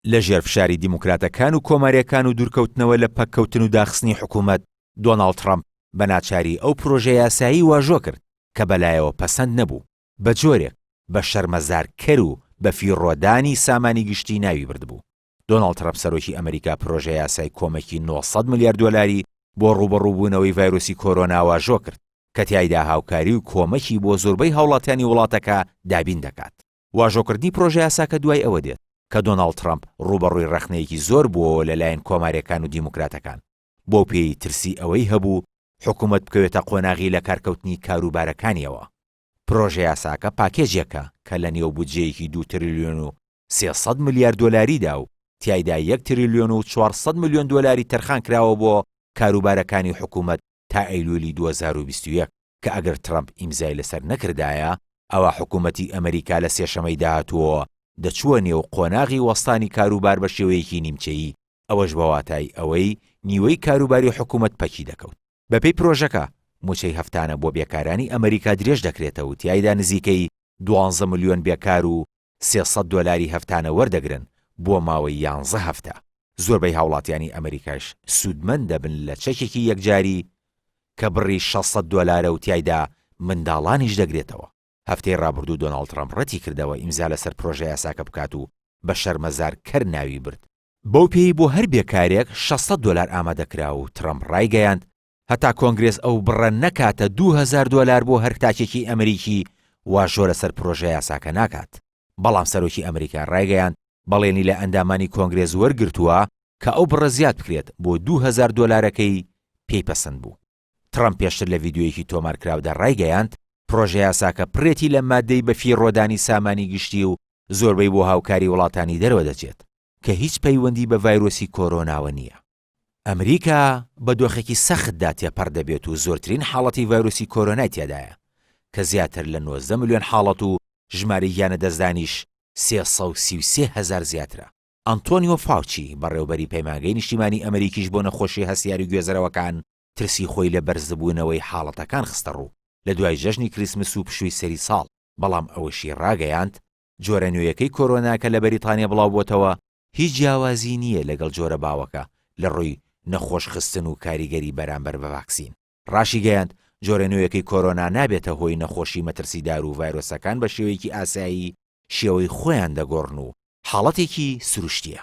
لە ژێرفشاری دیموکراتەکان و کۆماریەکان و دوورکەوتنەوە لە پەککەوتن و داخستنی حکوومەت، دۆناڵد ترامپ بە ناچاری ئەو پرۆژە یاسایی واژۆ کرد کە بەلایەوە پەسەند نەبوو، بە جۆرێک بە شەرمەزارکەر و بە فیڕۆدانی سامانی گشتی ناوی بردبوو. دۆناڵد ترامپ سەرۆکی ئەمریکا پرۆژە یاسای کۆمەکی 900 ملیار دۆلاری بۆ ڕوبەڕووبوونەوەی ڤایرۆسی کۆرۆنا واژۆ کرد کە تیایدا هاوکاری و کۆمەکی بۆ زۆربەی هاوڵاتیانی وڵاتەکە دابین دەکات. واژۆکردنی پرۆژە یاساکە دوای ئەوە دێت کە دۆناڵد ترامپ ڕوبەڕووی ڕەخنەیەکی زۆر بووەوە لەلایەن کۆماریەکان و دیموکراتەکان، بۆ پێی ترسی ئەوەی هەبوو حکوومەت بکەوێتە قۆناغی لە کارکەوتنی کاروبارەکانیەوە. پرۆژە یاساکە پاکێجێکە کە لە نێو بودجەیەکی 2 تریلیۆن و 300 ملیار دۆلاریدا و تیایدا 1 تریلیۆن و 400 ملیۆن دۆلاری تەرخان کراوە بۆ کاروبارەکانی حکوومەت تا ئەیلولی 2021 کە ئەگەر ترامپ ئیمزای لەسەر نەکردایە، ئەوە حکوومەتی ئەمریکا لە سێشەمەی داهاتووە دەچووە نێو قۆناغی وەستانی کاروبار بە شێوەیەکی نیمچەیی، ئەوەش بە واتای ئەوەی نیوەی کاروباری حکوومەت پەکی دەکەوت. بەپێی پرۆژەکە موچەی هەفتانە بۆ بێکارانی ئەمریکا درێژ دەکرێتەوە و تیایدا نزیکەی 12 ملیۆن بێکار و 300 دۆلاری هەفتانە وەردەگرن بۆ ماوەی 11 هەفتە. زۆربەی هاوڵاتیانی ئەمریکاش سوودمەند دەبن لە چەکێکی یەکجاری کە بڕی 600 دۆلارە و تیایدا منداڵانیش دەگرێتەوە. هەفتەی ڕابردوو دۆناڵد ترامپ ڕەتی کردەوە ئیمزا لەسەر پرۆژە یاساکە بکات و بە شەرمەزارکەر ناوی برد. بەو پێی بۆ هەر بێکارێک 600 دۆلار ئامادەکرا و ترامپ ڕایگەیاند هەتا کۆنگرێس ئەو بڕە نەکاتە 2000 دۆلار بۆ هەر تاکێکی ئەمریکی واژۆ لەسەر پرۆژە یاساکە ناکات. بەڵام سەرۆکی ئەمریکا ڕایگەیاند بەڵێنی لە ئەندامانی کۆنگرێس وەرگرتووە کە ئەو بڕە زیاد بکرێت بۆ 2000 دۆلارەکەی پێی پەسەند بوو. ترامپ پێشتر لە ڤیدیۆیەکی تۆمارکراودا ڕایگەیاند پرۆژە یاساکە پرێتی لە مادەی بە فیڕۆدانی سامانی گشتی و زۆربەی بۆ هاوکاری وڵاتانی دەرەوە دەچێت کە هیچ پەیوەندی بە ڤایرۆسی کۆرۆناوە نییە. ئەمریکا بە دۆخێکی سەختدا تێپەڕ دەبێت و زۆرترین حاڵەتی ڤایرۆسی کۆرۆنای تێدایە کە زیاتر لە 90 ملیۆن حاڵەت و ژمارەی یانە دەستدانیش 333,000 زیاترە. ئەنتۆنیۆ فاوچی بەڕێوەبەری پەیمانگەی نیشتیمانی ئەمریکیش بۆ نەخۆشی هەستیاری گوێزەرەوەکان ترسی خۆی لە بەرزبوونەوەی حاڵەتەکان خستە ڕوو لە دوای جەژنی کریسمس و پشووی سەری ساڵ. بەڵام ئەوەشی ڕاگەیاند جۆرە نوێیەکەی کۆرۆناکە لە بەریتانیا بڵاو بۆتەوە هیچ جیاوازی نییە لەگەڵ جۆرە باوەکە لە ڕووی نەخۆش خستن و کاریگەری بەرامبەر بە ڤاکسین. ڕاشی گەیاند جۆرە نوێیەکەی کۆرۆنا نابێتە هۆی نەخۆشی مەترسیدار و ڤایرۆسەکان بە شێوەیەکی ئاسایی شێوەی خۆیان دەگۆڕن و حاڵەتێکی سروشتیە.